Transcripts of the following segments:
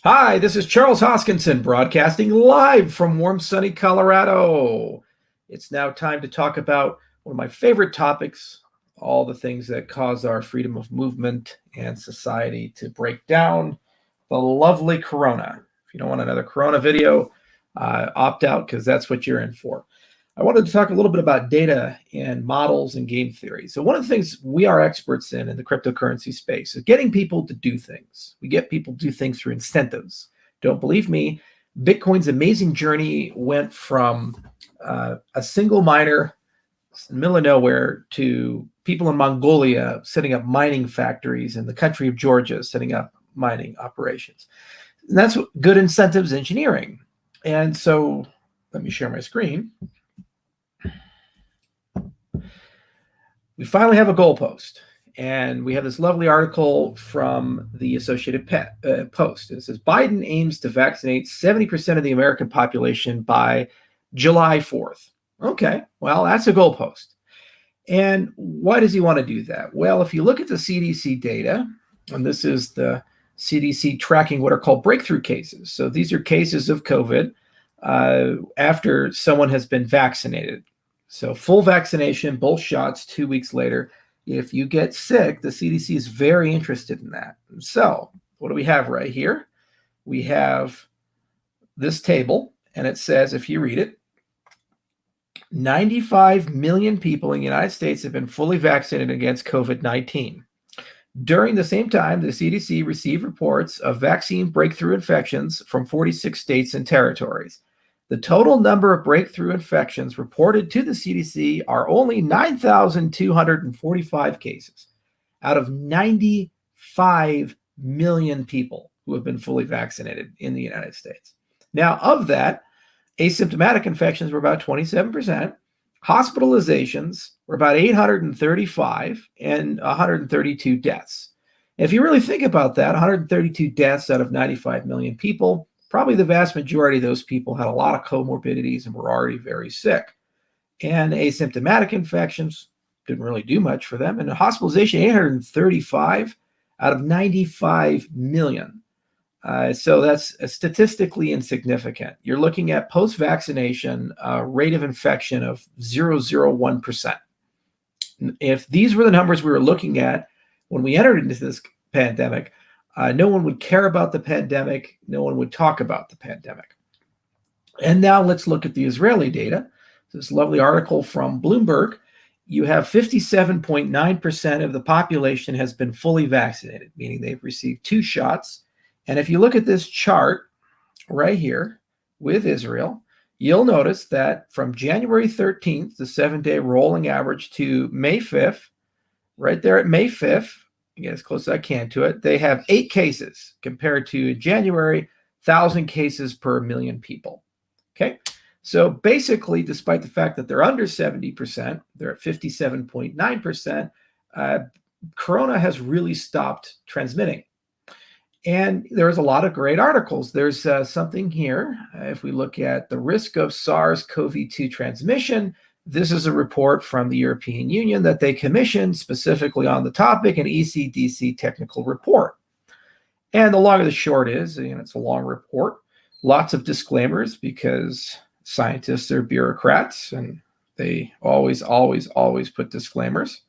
Hi, this is Charles Hoskinson broadcasting live from warm, sunny Colorado. It's now time to talk about one of my favorite topics, all the things that cause our freedom of movement and society to break down, the lovely Corona. If you don't want another Corona video, opt out because that's what you're in for. I wanted to talk a little bit about data and models and game theory. So one of the things we are experts in the cryptocurrency space is getting people to do things. We get people to do things through incentives. Don't believe me? Bitcoin's amazing journey went from a single miner in the middle of nowhere to people in Mongolia setting up mining factories in the country of Georgia, setting up mining operations. And that's good incentives engineering. And so let me share my screen. We finally have a goalpost, and we have this lovely article from the Associated Post. It says Biden aims to vaccinate 70% of the American population by July 4th. Okay, well, that's a goalpost. And why does he want to do that? Well, if you look at the CDC data, and this is the CDC tracking what are called breakthrough cases. So these are cases of COVID after someone has been vaccinated. So full vaccination, both shots, 2 weeks later. If you get sick, the CDC is very interested in that. So what do we have right here? We have this table, and it says, if you read it, 95 million people in the United States have been fully vaccinated against COVID-19. During the same time, the CDC received reports of vaccine breakthrough infections from 46 states and territories. The total number of breakthrough infections reported to the CDC are only 9,245 cases out of 95 million people who have been fully vaccinated in the United States. Now, of that, asymptomatic infections were about 27%. Hospitalizations were about 835 and 132 deaths. If you really think about that, 132 deaths out of 95 million people, probably the vast majority of those people had a lot of comorbidities and were already very sick. And asymptomatic infections didn't really do much for them. And the hospitalization, 835 out of 95 million. So that's statistically insignificant. You're looking at post-vaccination rate of infection of 0.001%. If these were the numbers we were looking at when we entered into this pandemic, no one would care about the pandemic. No one would talk about the pandemic. And now let's look at the Israeli data. This lovely article from Bloomberg. You have 57.9% of the population has been fully vaccinated, meaning they've received 2 shots. And if you look at this chart right here with Israel, you'll notice that from January 13th, the 7-day rolling average, to May 5th, right there at May 5th, get as close as I can to it, they have 8 cases compared to January, 1,000 cases per million people. Okay, so basically, despite the fact that they're under 70%, they're at 57.9%, Corona has really stopped transmitting. And there's a lot of great articles. There's something here. If we look at the risk of SARS-CoV-2 transmission, this is a report from the European Union that they commissioned specifically on the topic, an ECDC technical report. And the long and the short is, it's a long report, lots of disclaimers because scientists are bureaucrats and they always put disclaimers.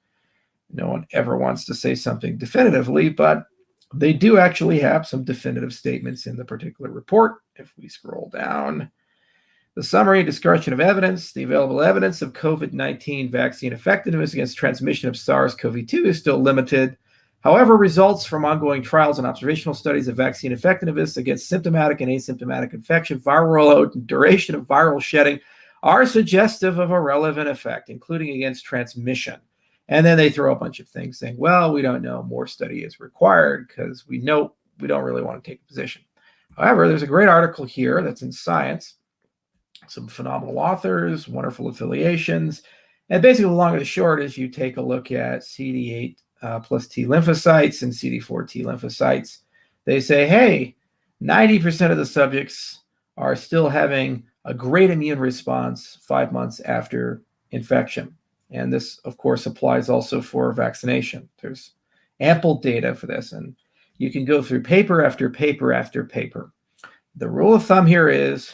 No one ever wants to say something definitively, but they do actually have some definitive statements in the particular report. If we scroll down, the summary and discussion of evidence, the available evidence of COVID-19 vaccine effectiveness against transmission of SARS-CoV-2 is still limited. However, results from ongoing trials and observational studies of vaccine effectiveness against symptomatic and asymptomatic infection, viral load, and duration of viral shedding are suggestive of a relevant effect, including against transmission. And then they throw a bunch of things saying, well, we don't know, more study is required because we know we don't really want to take a position. However, there's a great article here that's in Science, some phenomenal authors, wonderful affiliations. And basically, the long and the short is you take a look at CD8 plus T lymphocytes and CD4 T lymphocytes. They say, hey, 90% of the subjects are still having a great immune response 5 months after infection. And this, of course, applies also for vaccination. There's ample data for this. And You can go through paper after paper after paper. The rule of thumb here is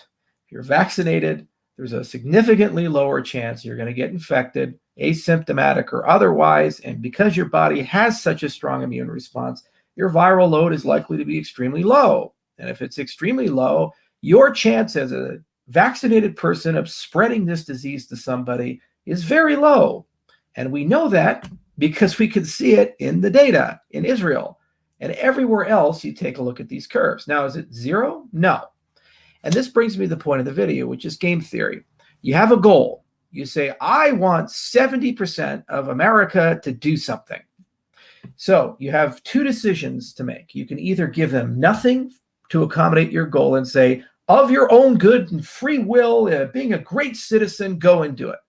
if you're vaccinated, there's a significantly lower chance you're going to get infected, asymptomatic or otherwise. And because your body has such a strong immune response, your viral load is likely to be extremely low. And if it's extremely low, your chance as a vaccinated person of spreading this disease to somebody is very low. And we know that because we can see it in the data in Israel. And everywhere else, you take a look at these curves. Now, is it zero? No. And this brings me to the point of the video, which is game theory. You have a goal. You say, I want 70% of America to do something. So you have two decisions to make. You can either give them nothing to accommodate your goal and say, of your own good and free will, being a great citizen, go and do it.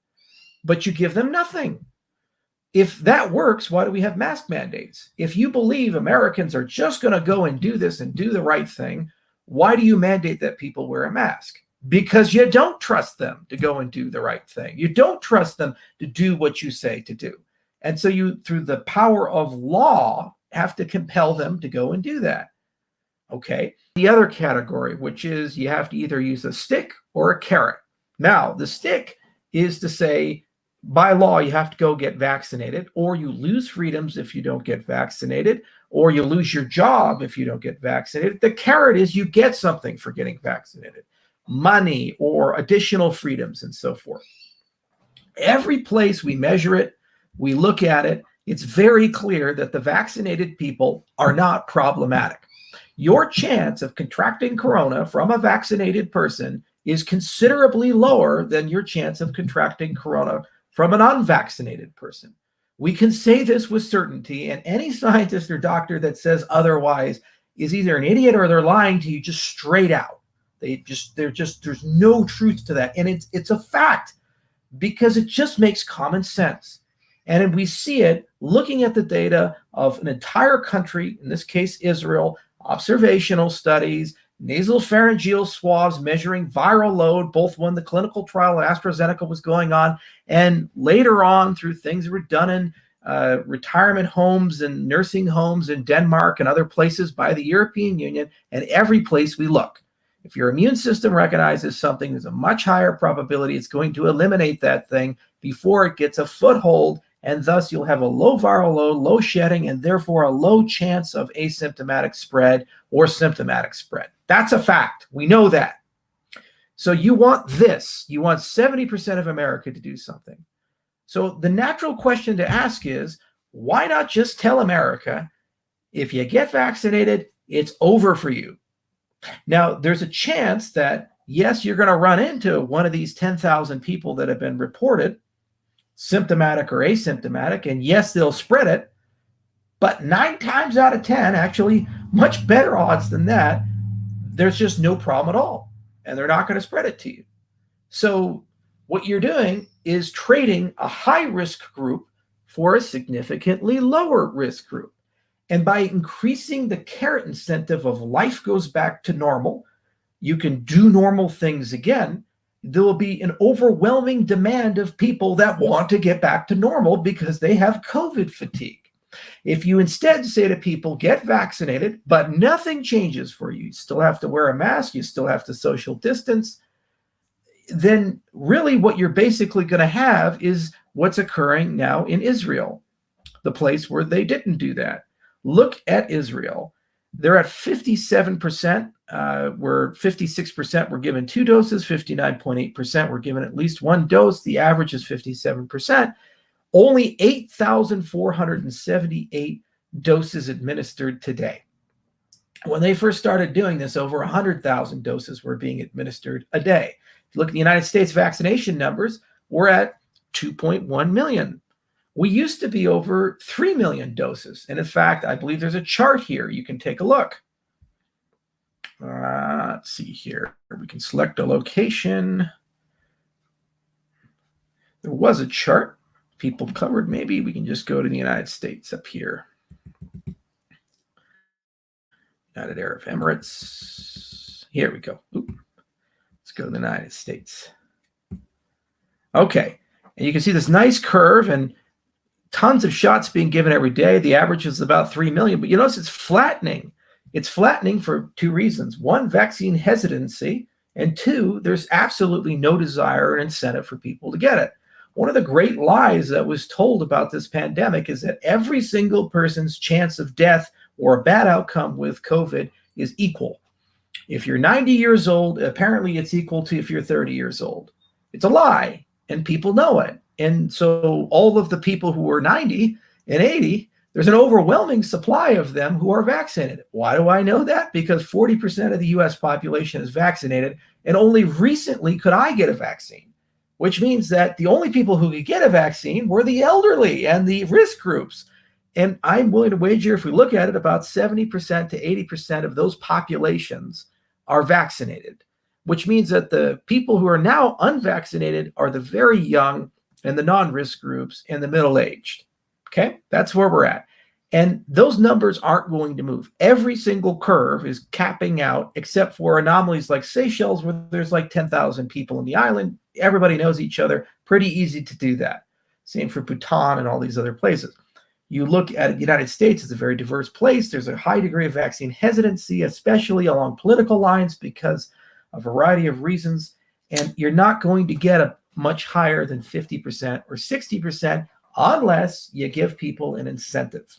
But you give them nothing. If that works, why do we have mask mandates? If you believe Americans are just going to go and do this and do the right thing, why do you mandate that people wear a mask? Because you don't trust them to go and do the right thing. You don't trust them to do what you say to do. And so you, through the power of law, have to compel them to go and do that. Okay. The other category, which is you have to either use a stick or a carrot. Now, the stick is to say, by law, you have to go get vaccinated, or you lose freedoms if you don't get vaccinated, or you lose your job if you don't get vaccinated. The carrot is you get something for getting vaccinated, money or additional freedoms and so forth. Every place we measure it, we look at it, it's very clear that the vaccinated people are not problematic. Your chance of contracting corona from a vaccinated person is considerably lower than your chance of contracting corona from an unvaccinated person. We can say this with certainty, and any scientist or doctor that says otherwise is either an idiot or they're lying to you just straight out. There's no truth to that. And it's a fact because it just makes common sense. And we see it looking at the data of an entire country, in this case, Israel, observational studies, nasopharyngeal swabs measuring viral load, both when the clinical trial at AstraZeneca was going on, and later on through things that were done in retirement homes and nursing homes in Denmark and other places by the European Union, and every place we look. If your immune system recognizes something, there's a much higher probability it's going to eliminate that thing before it gets a foothold, and thus you'll have a low viral load, low shedding, and therefore a low chance of asymptomatic spread or symptomatic spread. That's a fact. We know that. So you want this. You want 70% of America to do something. So the natural question to ask is, why not just tell America, if you get vaccinated, it's over for you? Now, there's a chance that, yes, you're going to run into one of these 10,000 people that have been reported, symptomatic or asymptomatic, and yes, they'll spread it. But 9 times out of 10, actually much better odds than that, there's just no problem at all. And they're not going to spread it to you. So what you're doing is trading a high-risk group for a significantly lower risk group. And by increasing the carrot incentive of life goes back to normal, you can do normal things again, there will be an overwhelming demand of people that want to get back to normal because they have COVID fatigue. If you instead say to people, get vaccinated, but nothing changes for you, you still have to wear a mask, you still have to social distance, then really what you're basically going to have is what's occurring now in Israel, the place where they didn't do that. Look at Israel. They're at 57%, where 56% were given 2 doses, 59.8% were given at least 1 dose. The average is 57%. Only 8,478 doses administered today. When they first started doing this, over 100,000 doses were being administered a day. If you look at the United States vaccination numbers, we're at 2.1 million. We used to be over 3 million doses. And in fact, I believe there's a chart here. You can take a look. Let's see here. We can select a location. There was a chart. People covered. Maybe we can just go to the United States up here. United Arab Emirates. Here we go. Let's go to the United States. Okay. And you can see this nice curve. And tons of shots being given every day. The average is about 3 million, but you notice it's flattening. It's flattening for two reasons. One, vaccine hesitancy, and two, there's absolutely no desire or incentive for people to get it. One of the great lies that was told about this pandemic is that every single person's chance of death or a bad outcome with COVID is equal. If you're 90 years old, apparently it's equal to if you're 30 years old. It's a lie, and people know it. And so all of the people who are 90 and 80, there's an overwhelming supply of them who are vaccinated. Why do I know that? Because 40% of the US population is vaccinated, and only recently could I get a vaccine, which means that the only people who could get a vaccine were the elderly and the risk groups. And I'm willing to wager, if we look at it, about 70% to 80% of those populations are vaccinated, which means that the people who are now unvaccinated are the very young and the non-risk groups and the middle-aged. Okay, that's where we're at. And those numbers aren't going to move. Every single curve is capping out, except for anomalies like Seychelles, where there's like 10,000 people in the island. Everybody knows each other. Pretty easy to do that. Same for Bhutan and all these other places. You look at the United States, it's a very diverse place. There's a high degree of vaccine hesitancy, especially along political lines because of a variety of reasons. And you're not going to get a much higher than 50% or 60% unless you give people an incentive.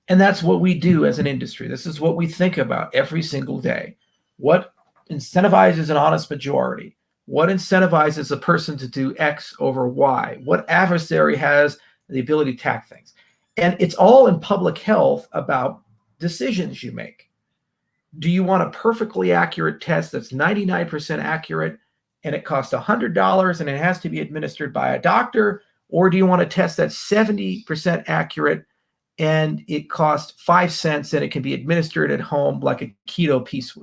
And that's what we do as an industry. This is what we think about every single day. What incentivizes an honest majority? What incentivizes a person to do X over Y? What adversary has the ability to attack things? And it's all in public health about decisions you make. Do you want a perfectly accurate test that's 99% accurate and it costs $100 and it has to be administered by a doctor? Or do you want a test that's 70% accurate and it costs 5 cents and it can be administered at home like a keto piece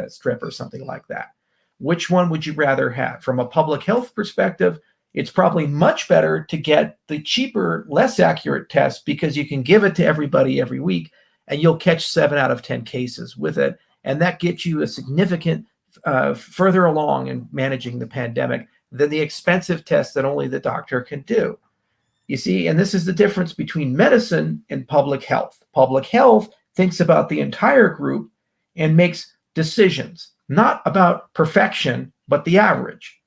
strip or something like that? Which one would you rather have? From a public health perspective, it's probably much better to get the cheaper, less accurate test because you can give it to everybody every week and you'll catch 7 out of 10 cases with it. And that gets you a significant further along in managing the pandemic than the expensive test that only the doctor can do. You see, and this is the difference between medicine and public health. Public health thinks about the entire group and makes decisions, not about perfection, but the average.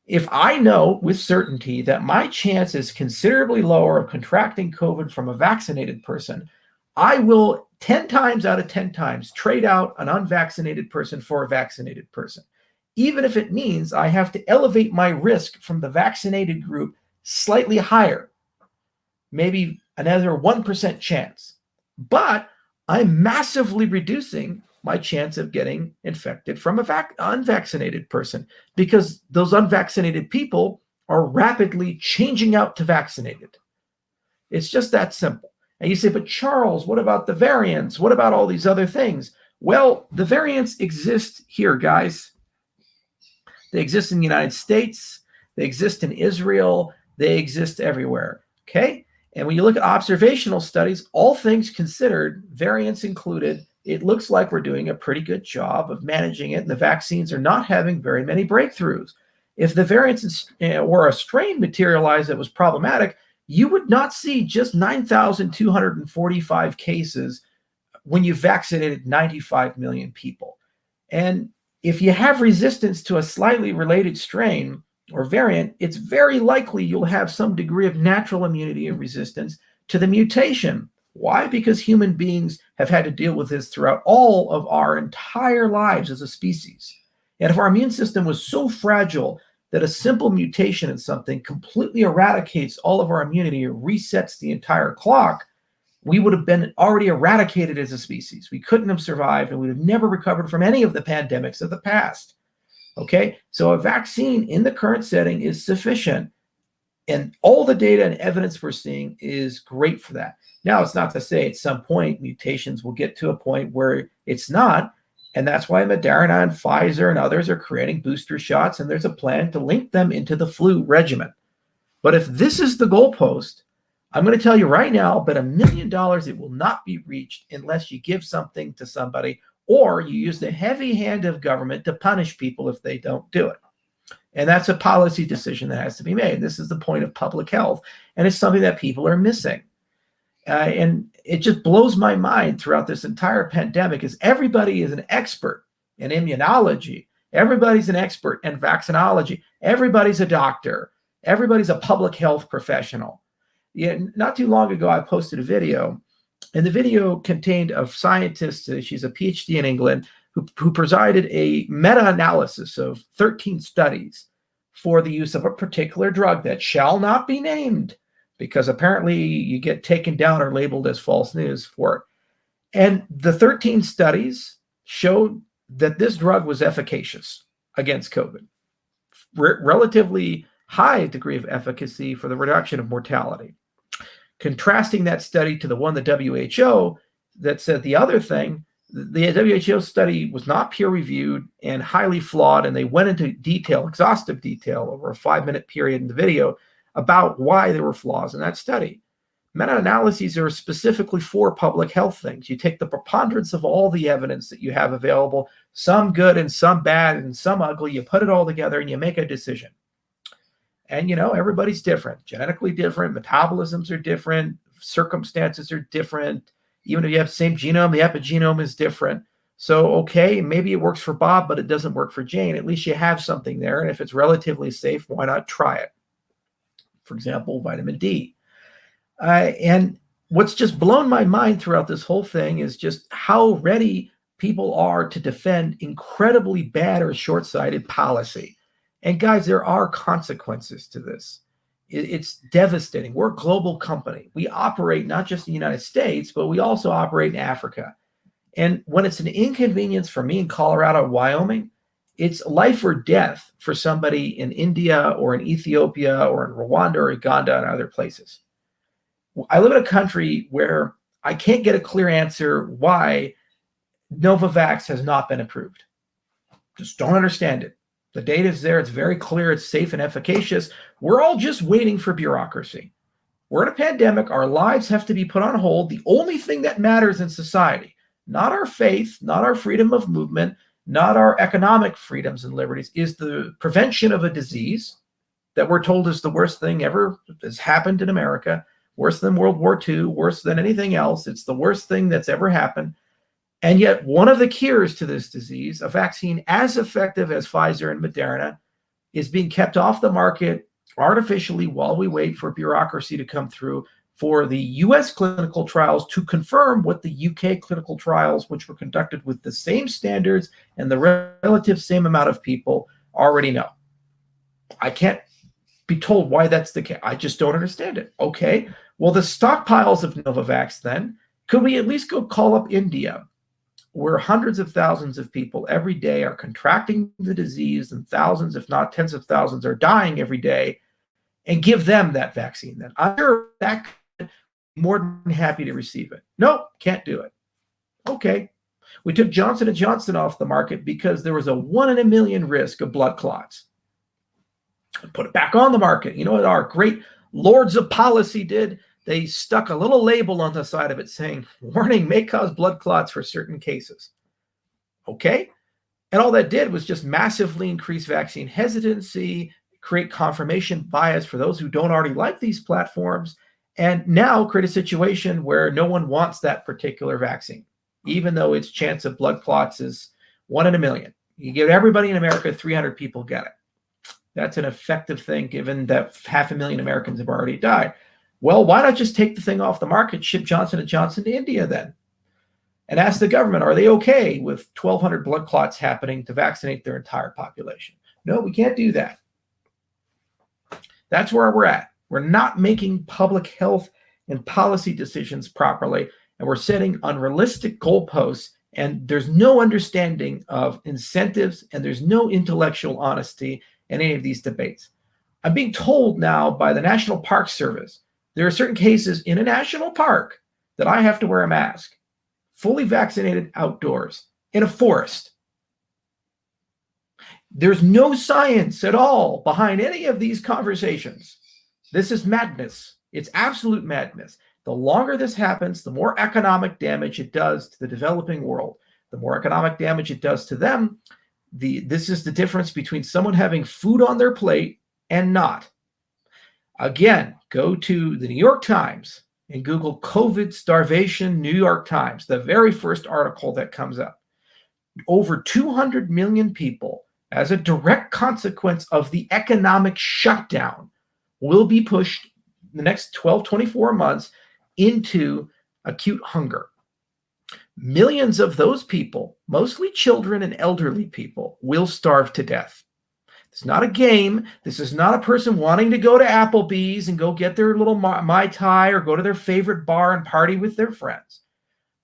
If I know with certainty that my chance is considerably lower of contracting COVID from a vaccinated person, I will 10 times out of 10 times trade out an unvaccinated person for a vaccinated person, even if it means I have to elevate my risk from the vaccinated group slightly higher, maybe another 1% chance. But I'm massively reducing my chance of getting infected from an unvaccinated person because those unvaccinated people are rapidly changing out to vaccinated. It's just that simple. And you say, but Charles, what about the variants? What about all these other things? Well, the variants exist here, guys. They exist in the United States. They exist in Israel. They exist everywhere, okay? And when you look at observational studies, all things considered, variants included, it looks like we're doing a pretty good job of managing it, and the vaccines are not having very many breakthroughs. If the variants or a strain materialized that was problematic, you would not see just 9,245 cases when you vaccinated 95 million people. And if you have resistance to a slightly related strain or variant, it's very likely you'll have some degree of natural immunity and resistance to the mutation. Why? Because human beings have had to deal with this throughout all of our entire lives as a species. And if our immune system was so fragile that a simple mutation in something completely eradicates all of our immunity or resets the entire clock, we would have been already eradicated as a species. We couldn't have survived and we would have never recovered from any of the pandemics of the past. Okay, so a vaccine in the current setting is sufficient. And all the data and evidence we're seeing is great for that. Now, it's not to say at some point mutations will get to a point where it's not. And that's why Moderna and Pfizer and others are creating booster shots. And there's a plan to link them into the flu regimen. But if this is the goalpost, I'm going to tell you right now, I'll bet $1 million it will not be reached unless you give something to somebody or you use the heavy hand of government to punish people if they don't do it. And that's a policy decision that has to be made. This is the point of public health. And it's something that people are missing. And it just blows my mind throughout this entire pandemic is everybody is an expert in immunology. Everybody's an expert in vaccinology. Everybody's a doctor. Everybody's a public health professional. Yeah, not too long ago, I posted a video, and the video contained a scientist, she's a PhD in England, who presided a meta-analysis of 13 studies for the use of a particular drug that shall not be named, because apparently you get taken down or labeled as false news for it. And the 13 studies showed that this drug was efficacious against COVID. Relatively high degree of efficacy for the reduction of mortality. Contrasting that study to the one, the WHO, that said the other thing, the WHO study was not peer-reviewed and highly flawed, and they went into detail, exhaustive detail, over a 5-minute period in the video about why there were flaws in that study. Meta-analyses are specifically for public health things. You take the preponderance of all the evidence that you have available, some good and some bad and some ugly, you put it all together and you make a decision. And, everybody's different, genetically different, metabolisms are different, circumstances are different. Even if you have the same genome, the epigenome is different. So, okay, maybe it works for Bob, but it doesn't work for Jane. At least you have something there. And if it's relatively safe, why not try it? For example, vitamin D. And what's just blown my mind throughout this whole thing is just how ready people are to defend incredibly bad or short-sighted policy. And guys, there are consequences to this. It's devastating. We're a global company. We operate not just in the United States, but we also operate in Africa. And when it's an inconvenience for me in Colorado, Wyoming, it's life or death for somebody in India or in Ethiopia or in Rwanda or Uganda and other places. I live in a country where I can't get a clear answer why Novavax has not been approved. Just don't understand it. The data is there. It's very clear. It's safe and efficacious. We're all just waiting for bureaucracy. We're in a pandemic. Our lives have to be put on hold. The only thing that matters in society, not our faith, not our freedom of movement, not our economic freedoms and liberties, is the prevention of a disease that we're told is the worst thing ever has happened in America, worse than World War II, worse than anything else. It's the worst thing that's ever happened. And yet one of the cures to this disease, a vaccine as effective as Pfizer and Moderna, is being kept off the market artificially while we wait for bureaucracy to come through for the US clinical trials to confirm what the UK clinical trials, which were conducted with the same standards and the relative same amount of people, already know. I can't be told why that's the case. I just don't understand it. Okay, well, the stockpiles of Novavax then, could we at least go call up India, where hundreds of thousands of people every day are contracting the disease and thousands, if not tens of thousands, are dying every day, and give them that vaccine then? I'm sure that could be more than happy to receive it. Nope, can't do it. Okay. We took Johnson & Johnson off the market because there was a 1 in a million risk of blood clots. Put it back on the market. You know what our great lords of policy did? They stuck a little label on the side of it saying, warning, may cause blood clots for certain cases. Okay. And all that did was just massively increase vaccine hesitancy, create confirmation bias for those who don't already like these platforms, and now create a situation where no one wants that particular vaccine, even though its chance of blood clots is 1 in a million. You give everybody in America, 300 people get it. That's an effective thing, given that 500,000 Americans have already died. Well, why not just take the thing off the market, ship Johnson & Johnson to India then, and ask the government, are they okay with 1,200 blood clots happening to vaccinate their entire population? No, we can't do that. That's where we're at. We're not making public health and policy decisions properly, and we're setting unrealistic goalposts, and there's no understanding of incentives, and there's no intellectual honesty in any of these debates. I'm being told now by the National Park Service there are certain cases in a national park that I have to wear a mask, fully vaccinated outdoors, in a forest. There's no science at all behind any of these conversations. This is madness. It's absolute madness. The longer this happens, the more economic damage it does to the developing world. The more economic damage it does to them, This is the difference between someone having food on their plate and not. Again, go to the New York Times and Google COVID starvation New York Times, the very first article that comes up. Over 200 million people, as a direct consequence of the economic shutdown, will be pushed the next 12, 24 months into acute hunger. Millions of those people, mostly children and elderly people, will starve to death. It's not a game. This is not a person wanting to go to Applebee's and go get their little Mai Tai or go to their favorite bar and party with their friends.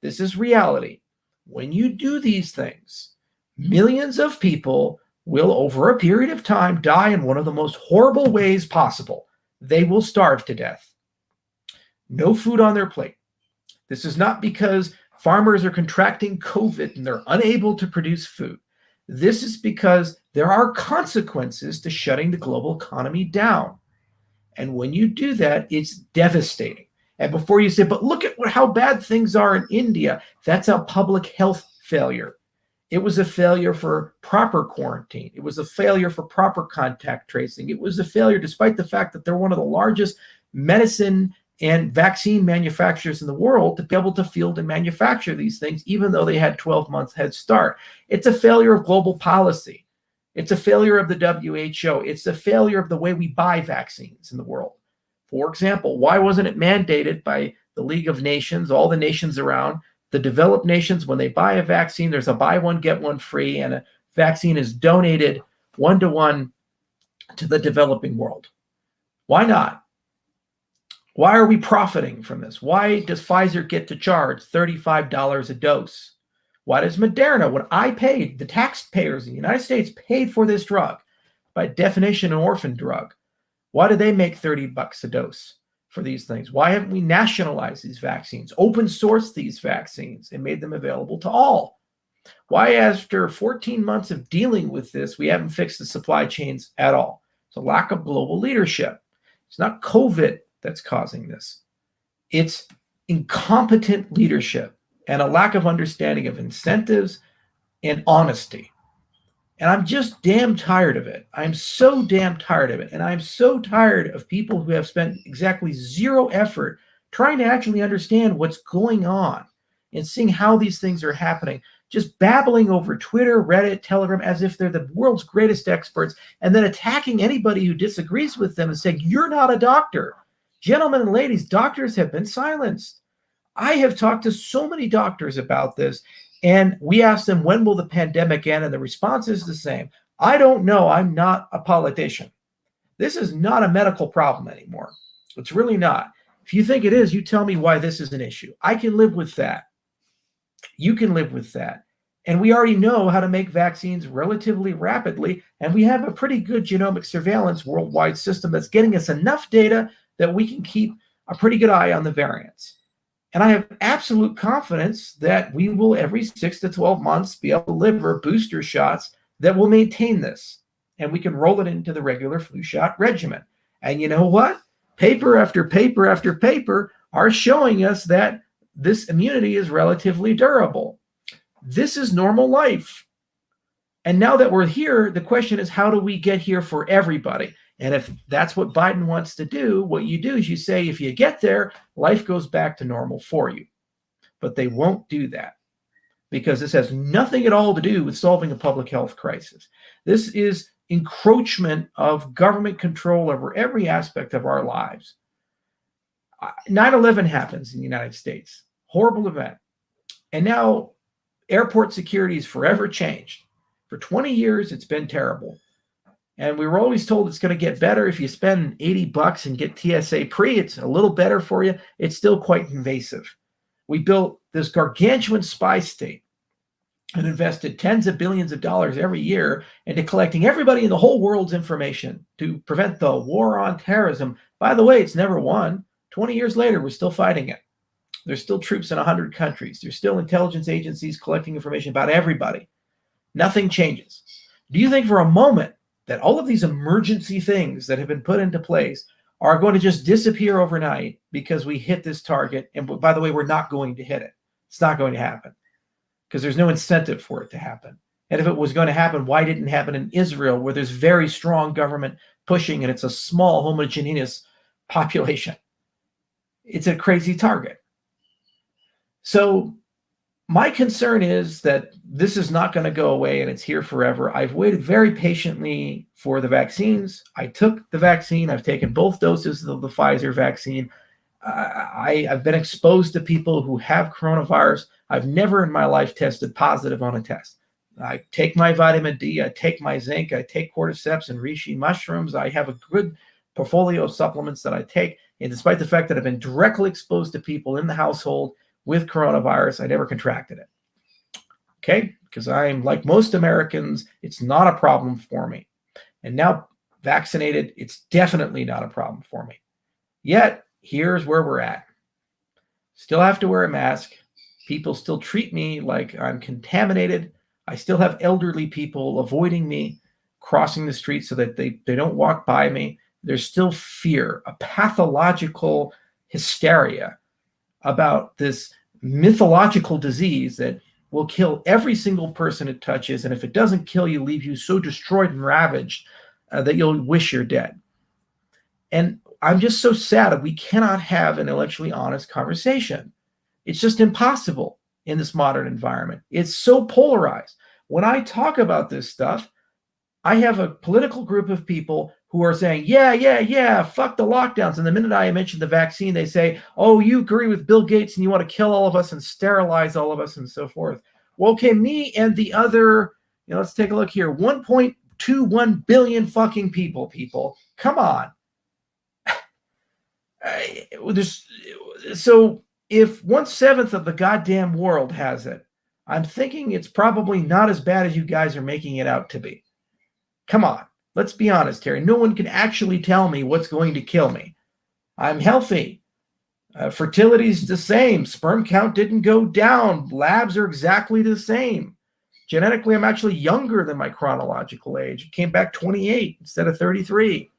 This is reality. When you do these things, millions of people will, over a period of time, die in one of the most horrible ways possible. They will starve to death. No food on their plate. This is not because farmers are contracting COVID and they're unable to produce food. This is because there are consequences to shutting the global economy down. And when you do that, it's devastating. And before you say, but look at how bad things are in India, that's a public health failure. It was a failure for proper quarantine. It was a failure for proper contact tracing. It was a failure despite the fact that they're one of the largest medicine and vaccine manufacturers in the world to be able to field and manufacture these things, even though they had 12 months head start. It's a failure of global policy. It's a failure of the WHO. It's a failure of the way we buy vaccines in the world. For example, why wasn't it mandated by the League of Nations, all the nations around, the developed nations, when they buy a vaccine, there's a buy one, get one free, and a vaccine is donated 1-to-1 to the developing world? Why not? Why are we profiting from this? Why does Pfizer get to charge $35 a dose? Why does Moderna, when I paid, the taxpayers in the United States paid for this drug, by definition an orphan drug, why do they make $30 a dose for these things? Why haven't we nationalized these vaccines, open sourced these vaccines, and made them available to all? Why, after 14 months of dealing with this, we haven't fixed the supply chains at all? It's a lack of global leadership. It's not COVID that's causing this. It's incompetent leadership and a lack of understanding of incentives and honesty. And I'm just damn tired of it. I'm so damn tired of it. And I'm so tired of people who have spent exactly zero effort trying to actually understand what's going on and seeing how these things are happening. Just babbling over Twitter, Reddit, Telegram, as if they're the world's greatest experts, and then attacking anybody who disagrees with them and saying, you're not a doctor. Gentlemen and ladies, doctors have been silenced. I have talked to so many doctors about this, and we asked them, when will the pandemic end? And the response is the same. I don't know. I'm not a politician. This is not a medical problem anymore. It's really not. If you think it is, you tell me why this is an issue. I can live with that. You can live with that. And we already know how to make vaccines relatively rapidly, and we have a pretty good genomic surveillance worldwide system that's getting us enough data that we can keep a pretty good eye on the variants. And I have absolute confidence that we will, every 6 to 12 months, be able to deliver booster shots that will maintain this. And we can roll it into the regular flu shot regimen. And you know what? Paper after paper after paper are showing us that this immunity is relatively durable. This is normal life. And now that we're here, the question is, how do we get here for everybody? And if that's what Biden wants to do, what you do is you say, if you get there, life goes back to normal for you. But they won't do that, because this has nothing at all to do with solving a public health crisis. This is encroachment of government control over every aspect of our lives. 9/11 happens in the United States. Horrible event. And now airport security is forever changed. For 20 years, it's been terrible. And we were always told it's going to get better if you spend $80 and get TSA pre. It's a little better for you. It's still quite invasive. We built this gargantuan spy state and invested tens of billions of dollars every year into collecting everybody in the whole world's information to prevent the war on terrorism. By the way, it's never won. 20 years later, we're still fighting it. There's still troops in 100 countries. There's still intelligence agencies collecting information about everybody. Nothing changes. Do you think for a moment that all of these emergency things that have been put into place are going to just disappear overnight because we hit this target? And by the way, we're not going to hit it. It's not going to happen because there's no incentive for it to happen. And if it was going to happen, why didn't it happen in Israel, where there's very strong government pushing and it's a small homogeneous population? It's a crazy target. So my concern is that this is not going to go away and it's here forever. I've waited very patiently for the vaccines. I took the vaccine. I've taken both doses of the Pfizer vaccine. I've been exposed to people who have coronavirus. I've never in my life tested positive on a test. I take my vitamin D, I take my zinc, I take cordyceps and reishi mushrooms. I have a good portfolio of supplements that I take. And despite the fact that I've been directly exposed to people in the household with coronavirus, I never contracted it. Okay? Because I'm like most Americans, it's not a problem for me. And now vaccinated, it's definitely not a problem for me. Yet, here's where we're at. Still have to wear a mask. People still treat me like I'm contaminated. I still have elderly people avoiding me, crossing the street so that they don't walk by me. There's still fear, a pathological hysteria about this mythological disease that will kill every single person it touches. And if it doesn't kill you, leave you so destroyed and ravaged that you'll wish you're dead. And I'm just so sad that we cannot have an intellectually honest conversation. It's just impossible in this modern environment. It's so polarized. When I talk about this stuff, I have a political group of people who are saying, yeah, fuck the lockdowns. And the minute I mention the vaccine, they say, oh, you agree with Bill Gates and you want to kill all of us and sterilize all of us and so forth. Well, okay, me and the other, let's take a look here. 1.21 billion fucking people. Come on. So if 1/7 of the goddamn world has it, I'm thinking it's probably not as bad as you guys are making it out to be. Come on, let's be honest here. No one can actually tell me what's going to kill me. I'm healthy. Fertility's the same. Sperm count didn't go down. Labs are exactly the same. Genetically, I'm actually younger than my chronological age. It came back 28 instead of 33.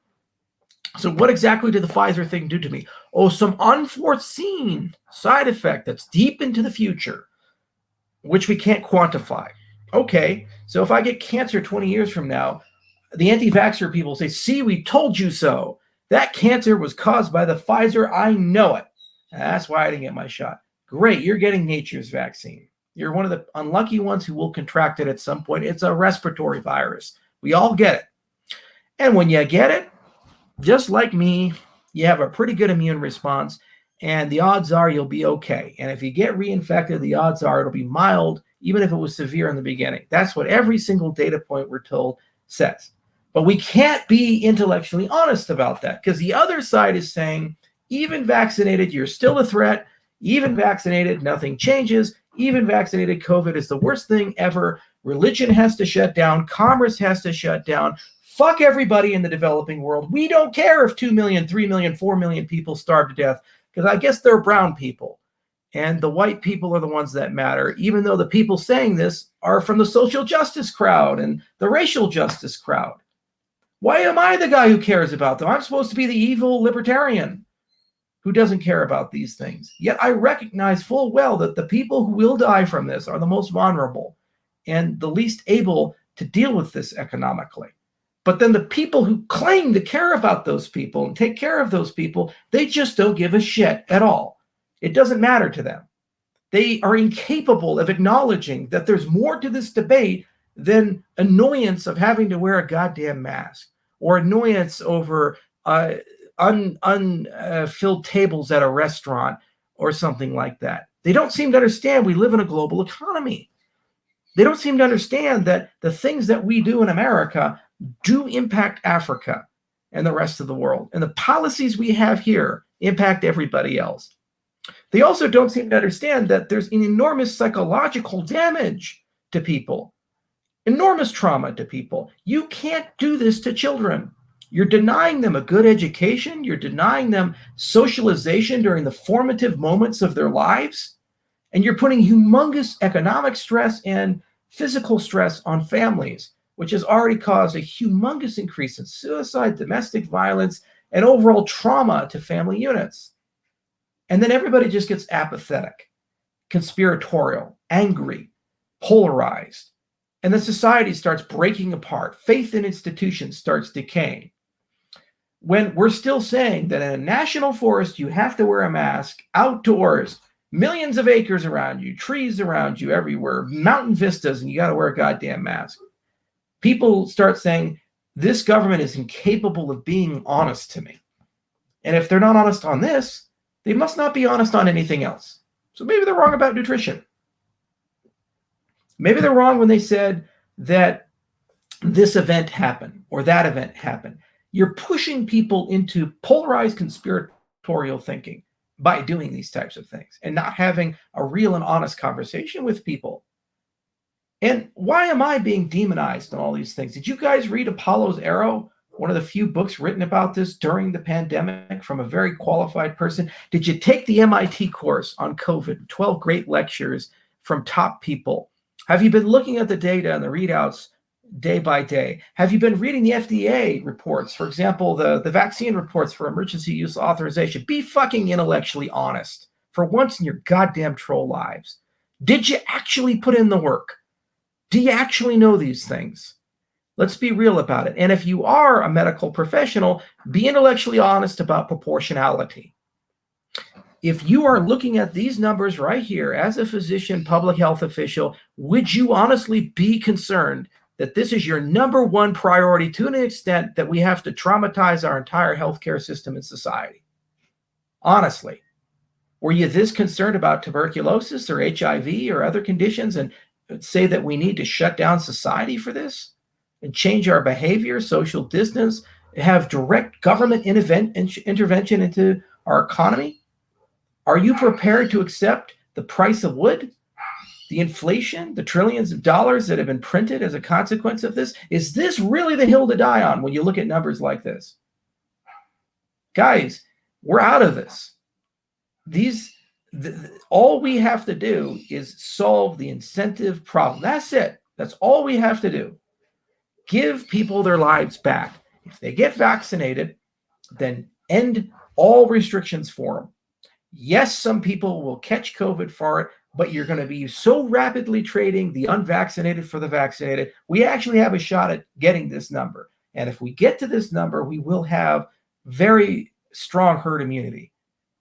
So what exactly did the Pfizer thing do to me? Oh, some unforeseen side effect that's deep into the future, which we can't quantify. Okay, so if I get cancer 20 years from now, the anti-vaxxer people say, see, we told you so. That cancer was caused by the Pfizer. I know it. And that's why I didn't get my shot. Great, you're getting nature's vaccine. You're one of the unlucky ones who will contract it at some point. It's a respiratory virus. We all get it. And when you get it, just like me, you have a pretty good immune response, and the odds are you'll be okay. And if you get reinfected, the odds are it'll be mild, even if it was severe in the beginning. That's what every single data point we're told says. But we can't be intellectually honest about that, because the other side is saying, even vaccinated, you're still a threat. Even vaccinated, nothing changes. Even vaccinated, COVID is the worst thing ever. Religion has to shut down. Commerce has to shut down. Fuck everybody in the developing world. We don't care if 2 million, 3 million, 4 million people starve to death, because I guess they're brown people. And the white people are the ones that matter, even though the people saying this are from the social justice crowd and the racial justice crowd. Why am I the guy who cares about them? I'm supposed to be the evil libertarian who doesn't care about these things. Yet I recognize full well that the people who will die from this are the most vulnerable and the least able to deal with this economically. But then the people who claim to care about those people and take care of those people, they just don't give a shit at all. It doesn't matter to them. They are incapable of acknowledging that there's more to this debate than annoyance of having to wear a goddamn mask or annoyance over unfilled tables at a restaurant or something like that. They don't seem to understand we live in a global economy. They don't seem to understand that the things that we do in America do impact Africa and the rest of the world. And the policies we have here impact everybody else. They also don't seem to understand that there's an enormous psychological damage to people, enormous trauma to people. You can't do this to children. You're denying them a good education. You're denying them socialization during the formative moments of their lives. And you're putting humongous economic stress and physical stress on families, which has already caused a humongous increase in suicide, domestic violence, and overall trauma to family units. And then everybody just gets apathetic, conspiratorial, angry, polarized. and the society starts breaking apart. Faith in institutions starts decaying. When we're still saying that in a national forest, you have to wear a mask outdoors, millions of acres around you, trees around you everywhere, mountain vistas, and you got to wear a goddamn mask. People start saying, this government is incapable of being honest to me. And if they're not honest on this, they must not be honest on anything else. So maybe they're wrong about nutrition. Maybe they're wrong when they said that this event happened or that event happened. You're pushing people into polarized conspiratorial thinking by doing these types of things and not having a real and honest conversation with people. And why am I being demonized on all these things? Did you guys read Apollo's Arrow? One of the few books written about this during the pandemic from a very qualified person. Did you take the MIT course on COVID? 12 great lectures from top people. Have you been looking at the data and the readouts day by day? Have you been reading the FDA reports? For example, the vaccine reports for emergency use authorization. Be fucking intellectually honest for once in your goddamn troll lives. Did you actually put in the work? Do you actually know these things? Let's be real about it. And if you are a medical professional, be intellectually honest about proportionality. If you are looking at these numbers right here as a physician, public health official, would you honestly be concerned that this is your number one priority to an extent that we have to traumatize our entire healthcare system and society? Honestly, were you this concerned about tuberculosis or HIV or other conditions and say that we need to shut down society for this and change our behavior, social distance, have direct government intervention into our economy? Are you prepared to accept the price of wood, the inflation, the trillions of dollars that have been printed as a consequence of this? Is this really the hill to die on when you look at numbers like this? Guys, we're out of this. All we have to do is solve the incentive problem. That's it. That's all we have to do. Give people their lives back. If they get vaccinated, then end all restrictions for them. Yes, some people will catch COVID for it, but you're going to be so rapidly trading the unvaccinated for the vaccinated. We actually have a shot at getting this number. And if we get to this number, we will have very strong herd immunity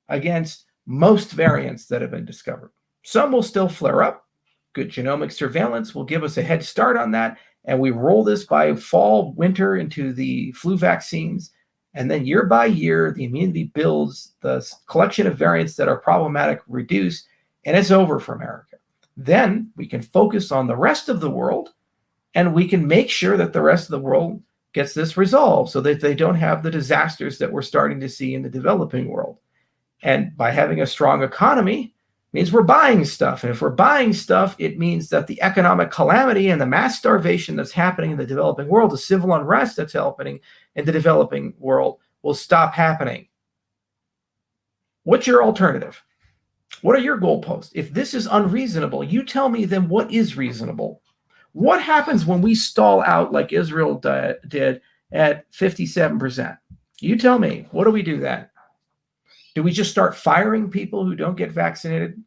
against most variants that have been discovered. Some will still flare up. Good genomic surveillance will give us a head start on that. And we roll this by fall, winter into the flu vaccines. And then year by year, the immunity builds, the collection of variants that are problematic reduce, and it's over for America. Then we can focus on the rest of the world, and we can make sure that the rest of the world gets this resolved so that they don't have the disasters that we're starting to see in the developing world. And by having a strong economy means we're buying stuff. And if we're buying stuff, it means that the economic calamity and the mass starvation that's happening in the developing world, the civil unrest that's happening in the developing world, will stop happening. What's your alternative? What are your goalposts? If this is unreasonable, you tell me then what is reasonable. What happens when we stall out like Israel did at 57%? You tell me, what do we do then? Do we just start firing people who don't get vaccinated?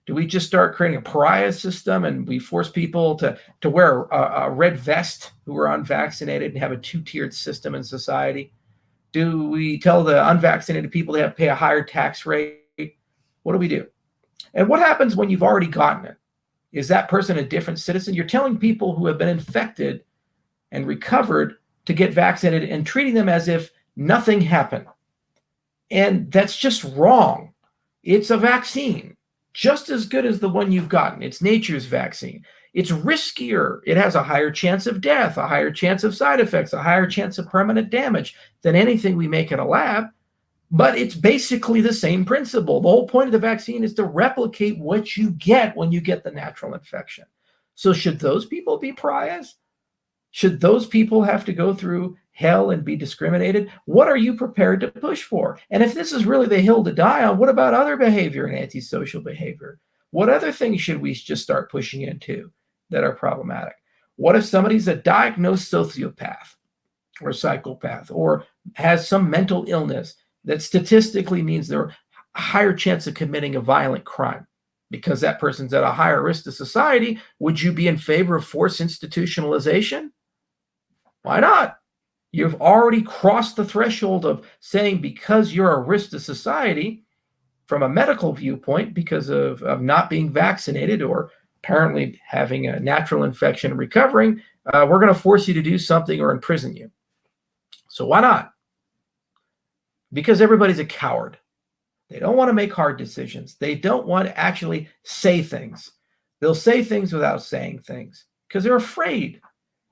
Do we just start creating a pariah system and we force people to wear a red vest who are unvaccinated and have a two-tiered system in society? Do we tell the unvaccinated people they have to pay a higher tax rate? What do we do? And what happens when you've already gotten it? Is that person a different citizen? You're telling people who have been infected and recovered to get vaccinated and treating them as if nothing happened. And that's just wrong. It's a vaccine, just as good as the one you've gotten. It's nature's vaccine. It's riskier. It has a higher chance of death, a higher chance of side effects, a higher chance of permanent damage than anything we make in a lab. But it's basically the same principle. The whole point of the vaccine is to replicate what you get when you get the natural infection. So should those people be pariahs? Should those people have to go through hell and be discriminated? What are you prepared to push for? And if this is really the hill to die on, what about other behavior and antisocial behavior? What other things should we just start pushing into that are problematic? What if somebody's a diagnosed sociopath or psychopath or has some mental illness that statistically means they're a higher chance of committing a violent crime? because that person's at a higher risk to society. Would you be in favor of forced institutionalization? Why not? You've already crossed the threshold of saying because you're a risk to society from a medical viewpoint because of not being vaccinated or apparently having a natural infection and recovering, we're going to force you to do something or imprison you. So why not? Because everybody's a coward. They don't want to make hard decisions. They don't want to actually say things. They'll say things without saying things because they're afraid.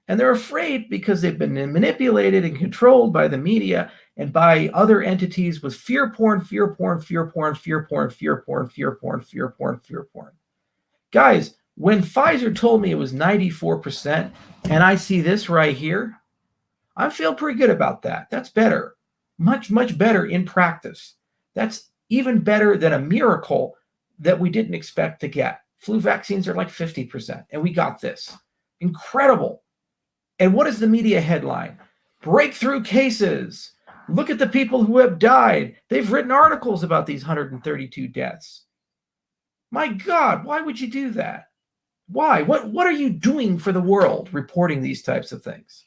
And they're afraid because they've been manipulated and controlled by the media and by other entities with fear porn, fear porn, fear porn, fear porn, fear porn, fear porn, fear porn, fear porn. Guys, when Pfizer told me it was 94%, and I see this right here, I feel pretty good about that. That's better. Much, much better in practice. That's even better than a miracle that we didn't expect to get. Flu vaccines are like 50%, and we got this. Incredible. And what is the media headline? Breakthrough cases. Look at the people who have died. They've written articles about these 132 deaths. My God, why would you do that? Why? What are you doing for the world reporting these types of things?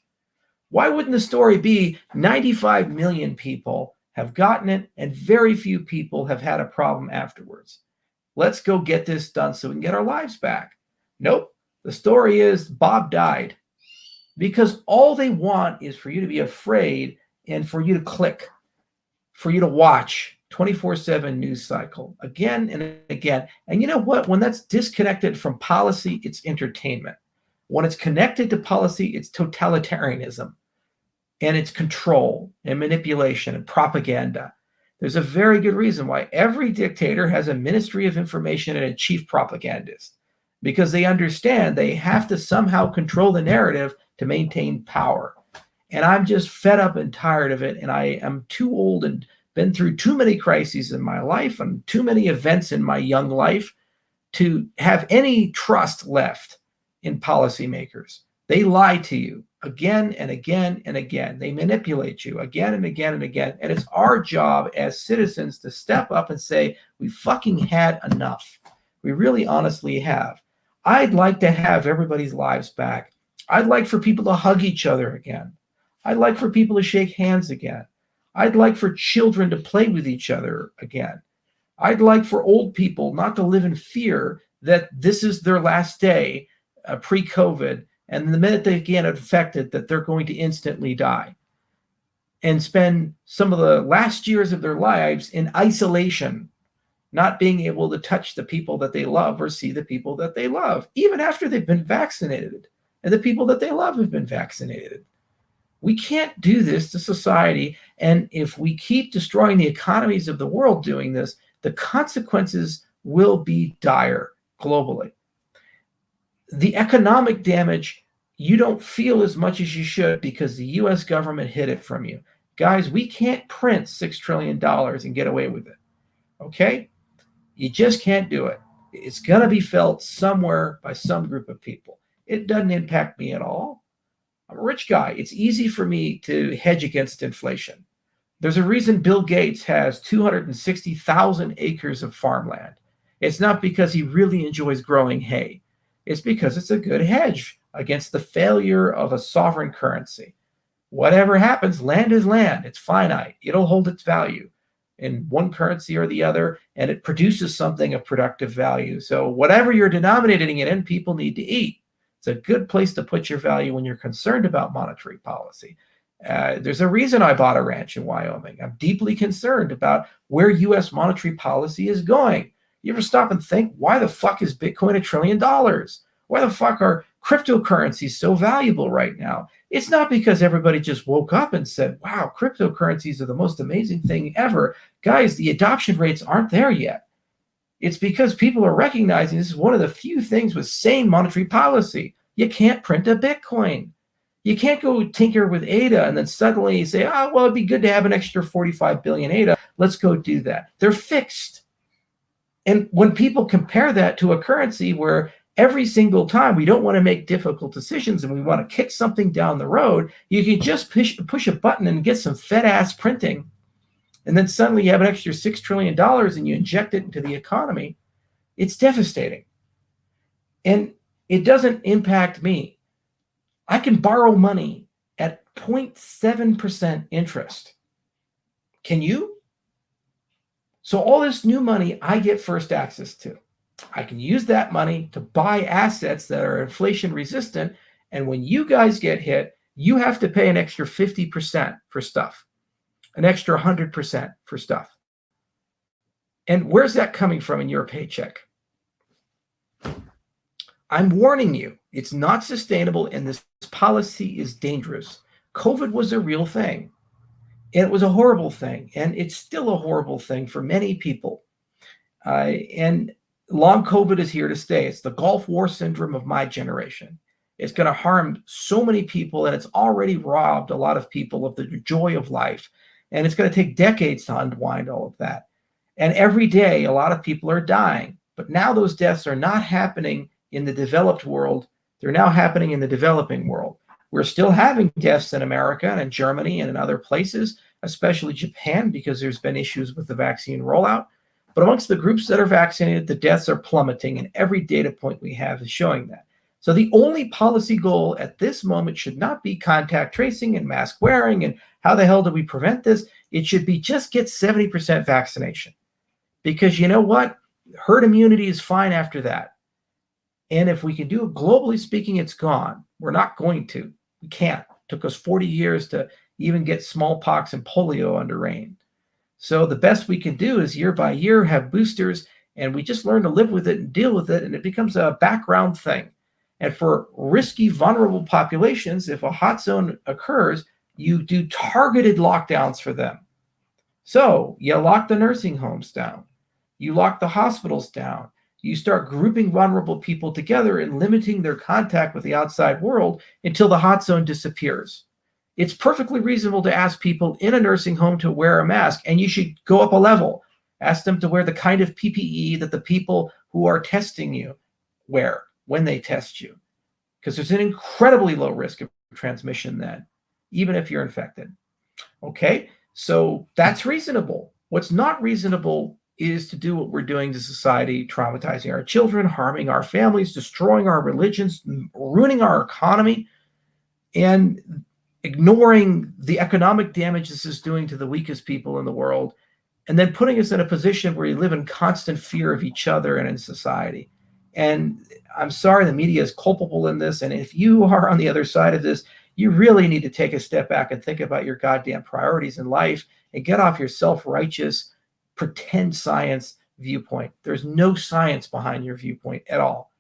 Why wouldn't the story be 95 million people have gotten it and very few people have had a problem afterwards? Let's go get this done so we can get our lives back. Nope. The story is Bob died. Because all they want is for you to be afraid and for you to click, for you to watch 24/7 news cycle again and again. And you know what? When that's disconnected from policy, it's entertainment. When it's connected to policy, it's totalitarianism and it's control and manipulation and propaganda. There's a very good reason why every dictator has a ministry of information and a chief propagandist, because they understand they have to somehow control the narrative to maintain power. And I'm just fed up and tired of it. And I am too old and been through too many crises in my life and too many events in my young life to have any trust left in policymakers. They lie to you again and again and again. They manipulate you again and again and again. And it's our job as citizens to step up and say, we fucking had enough. We really honestly have. I'd like to have everybody's lives back. I'd like for people to hug each other again. I'd like for people to shake hands again. I'd like for children to play with each other again. I'd like for old people not to live in fear that this is their last day pre-COVID, and the minute they get infected, that they're going to instantly die and spend some of the last years of their lives in isolation, not being able to touch the people that they love or see the people that they love, even after they've been vaccinated and the people that they love have been vaccinated. We can't do this to society. And if we keep destroying the economies of the world doing this, the consequences will be dire globally. The economic damage, you don't feel as much as you should because the US government hid it from you. Guys, we can't print $6 trillion and get away with it. Okay? You just can't do it. It's going to be felt somewhere by some group of people. It doesn't impact me at all. I'm a rich guy. It's easy for me to hedge against inflation. There's a reason Bill Gates has 260,000 acres of farmland. It's not because he really enjoys growing hay. It's because it's a good hedge against the failure of a sovereign currency. Whatever happens, land is land. It's finite. It'll hold its value in one currency or the other, and it produces something of productive value. So whatever you're denominating it in, people need to eat. It's a good place to put your value when you're concerned about monetary policy. There's a reason I bought a ranch in Wyoming. I'm deeply concerned about where U.S. monetary policy is going. You ever stop and think, why the fuck is Bitcoin $1 trillion? Why the fuck are cryptocurrencies so valuable right now? It's not because everybody just woke up and said, wow, cryptocurrencies are the most amazing thing ever. Guys, the adoption rates aren't there yet. It's because people are recognizing this is one of the few things with sane monetary policy. You can't print a Bitcoin. You can't go tinker with ADA and then suddenly say, oh, well, it'd be good to have an extra 45 billion ADA. Let's go do that. They're fixed. And when people compare that to a currency where every single time we don't want to make difficult decisions and we want to kick something down the road, you can just push a button and get some fed-ass printing. And then suddenly you have an extra $6 trillion and you inject it into the economy. It's devastating. And it doesn't impact me. I can borrow money at 0.7% interest. Can you? So all this new money I get first access to. I can use that money to buy assets that are inflation resistant. And when you guys get hit, you have to pay an extra 50% for stuff, an extra 100% for stuff. And where's that coming from in your paycheck? I'm warning you, it's not sustainable, and this policy is dangerous. COVID was a real thing, and it was a horrible thing, and it's still a horrible thing for many people. And long COVID is here to stay. It's the Gulf War syndrome of my generation. It's going to harm so many people, and it's already robbed a lot of people of the joy of life. And it's going to take decades to unwind all of that. And every day, a lot of people are dying. But now those deaths are not happening in the developed world. They're now happening in the developing world. We're still having deaths in America and in Germany and in other places, especially Japan, because there's been issues with the vaccine rollout. But amongst the groups that are vaccinated, the deaths are plummeting, and every data point we have is showing that. So the only policy goal at this moment should not be contact tracing and mask wearing and how the hell do we prevent this? It should be just get 70% vaccination. Because you know what? Herd immunity is fine after that. And if we can do it globally speaking, it's gone. We're not going to. We can't. It took us 40 years to even get smallpox and polio under rein. So the best we can do is year by year have boosters, and we just learn to live with it and deal with it, and it becomes a background thing. And for risky, vulnerable populations, if a hot zone occurs, you do targeted lockdowns for them. So you lock the nursing homes down. You lock the hospitals down. You start grouping vulnerable people together and limiting their contact with the outside world until the hot zone disappears. It's perfectly reasonable to ask people in a nursing home to wear a mask, and you should go up a level. Ask them to wear the kind of PPE that the people who are testing you wear when they test you, because there's an incredibly low risk of transmission then, even if you're infected. Okay, so that's reasonable. What's not reasonable is to do what we're doing to society, traumatizing our children, harming our families, destroying our religions, ruining our economy, and ignoring the economic damage this is doing to the weakest people in the world, and then putting us in a position where we live in constant fear of each other and in society. And I'm sorry, the media is culpable in this. And if you are on the other side of this, you really need to take a step back and think about your goddamn priorities in life and get off your self-righteous, pretend science viewpoint. There's no science behind your viewpoint at all,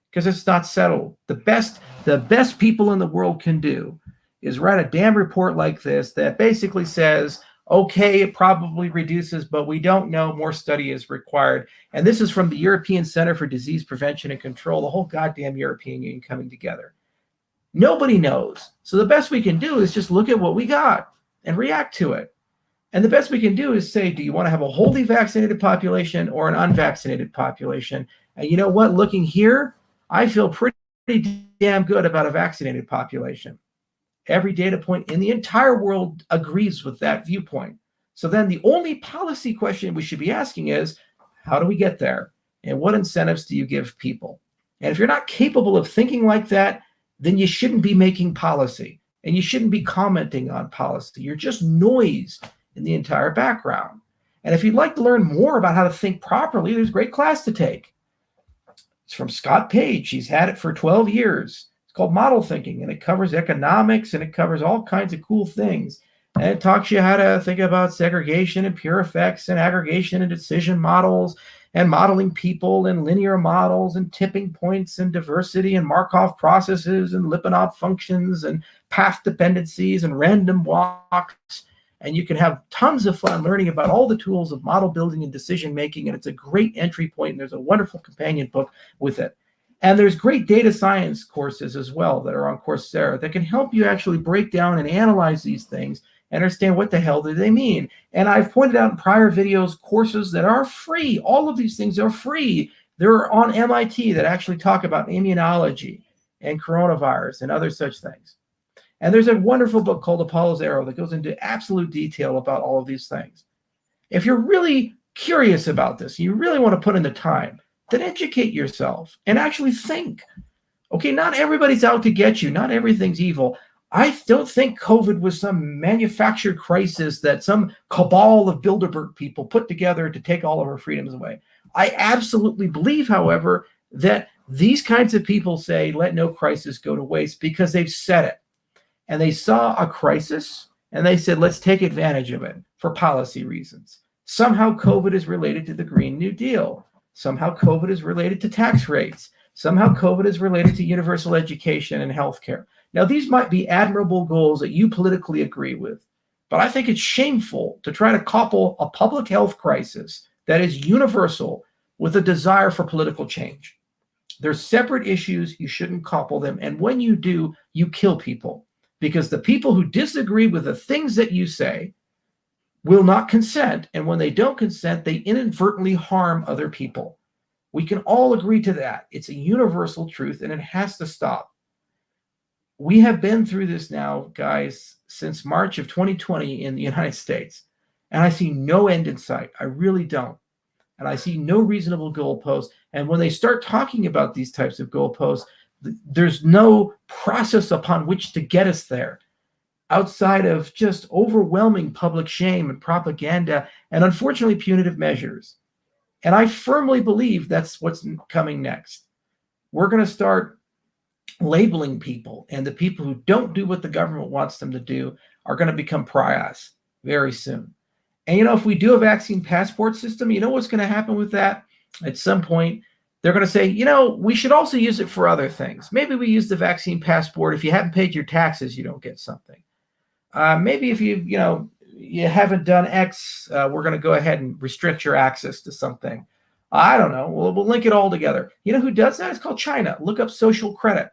because it's not settled. The best people in the world can do is write a damn report like this that basically says, okay, it probably reduces, but we don't know. More study is required. And this is from the European Center for Disease Prevention and Control, the whole goddamn European Union coming together. Nobody knows. So the best we can do is just look at what we got and react to it. And the best we can do is say, do you want to have a wholly vaccinated population or an unvaccinated population? And you know what? Looking here, I feel pretty damn good about a vaccinated population. Every data point in the entire world agrees with that viewpoint. So then the only policy question we should be asking is, how do we get there? And what incentives do you give people? And if you're not capable of thinking like that, then you shouldn't be making policy, and you shouldn't be commenting on policy. You're just noise in the entire background. And if you'd like to learn more about how to think properly, there's a great class to take. It's from Scott Page. He's had it for 12 years. It's called Model Thinking, and it covers economics, and it covers all kinds of cool things. And it talks you how to think about segregation and pure effects and aggregation and decision models and modeling people and linear models and tipping points and diversity and Markov processes and Lipinov functions and path dependencies and random walks. And you can have tons of fun learning about all the tools of model building and decision making. And it's a great entry point. And there's a wonderful companion book with it. And there's great data science courses as well that are on Coursera that can help you actually break down and analyze these things and understand what the hell do they mean. And I've pointed out in prior videos courses that are free. All of these things are free. They're on MIT that actually talk about immunology and coronavirus and other such things. And there's a wonderful book called Apollo's Arrow that goes into absolute detail about all of these things. If you're really curious about this, you really want to put in the time, then educate yourself and actually think. Okay, not everybody's out to get you. Not everything's evil. I don't think COVID was some manufactured crisis that some cabal of Bilderberg people put together to take all of our freedoms away. I absolutely believe, however, that these kinds of people say, let no crisis go to waste, because they've said it. And they saw a crisis and they said, let's take advantage of it for policy reasons. Somehow COVID is related to the Green New Deal. Somehow COVID is related to tax rates. Somehow COVID is related to universal education and healthcare. Now, these might be admirable goals that you politically agree with, but I think it's shameful to try to couple a public health crisis that is universal with a desire for political change. They're separate issues. You shouldn't couple them. And when you do, you kill people, because the people who disagree with the things that you say will not consent. And when they don't consent, they inadvertently harm other people. We can all agree to that. It's a universal truth, and it has to stop. We have been through this now, guys, since March of 2020 in the United States, and I see no end in sight. I really don't. And I see no reasonable goalposts. And when they start talking about these types of goalposts, there's no process upon which to get us there outside of just overwhelming public shame and propaganda and, unfortunately, punitive measures. And I firmly believe that's what's coming next. We're going to start labeling people, and the people who don't do what the government wants them to do are going to become pariahs very soon. And, if we do a vaccine passport system, you know what's going to happen with that? At some point, they're going to say, we should also use it for other things. Maybe we use the vaccine passport. If you haven't paid your taxes, you don't get something. Maybe if you haven't done X, we're going to go ahead and restrict your access to something. I don't know. We'll link it all together. You know who does that? It's called China. Look up social credit.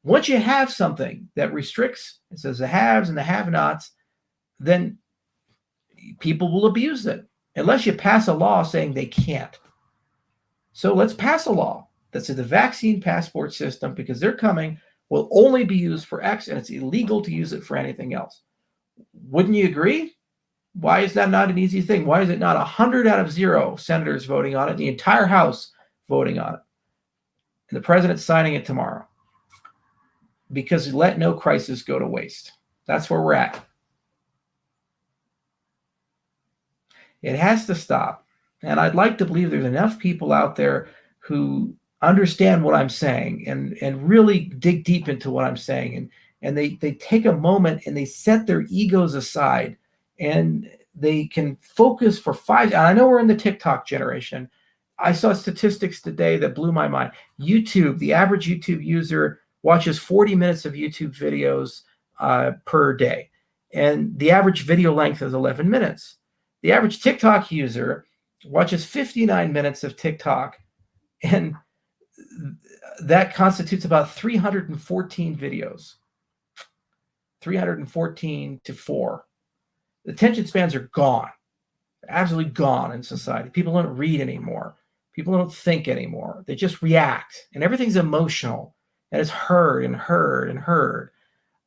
Once you have something that restricts, it says the haves and the have-nots, then people will abuse it unless you pass a law saying they can't. So let's pass a law that says the vaccine passport system, because they're coming, will only be used for X, and it's illegal to use it for anything else. Wouldn't you agree? Why is that not an easy thing? Why is it not 100 out of 0 senators voting on it, the entire House voting on it, and the president signing it tomorrow? Because let no crisis go to waste. That's where we're at. It has to stop. And I'd like to believe there's enough people out there who understand what I'm saying and really dig deep into what I'm saying. And they take a moment and they set their egos aside and they can focus for 5. And I know we're in the TikTok generation. I saw statistics today that blew my mind. YouTube, the average YouTube user watches 40 minutes of YouTube videos per day. And the average video length is 11 minutes. The average TikTok user watches 59 minutes of TikTok, and that constitutes about 314 videos. 314 to 4. The attention spans are gone, absolutely gone in society. People don't read anymore. People don't think anymore. They just react, and everything's emotional, and it's heard and heard and heard.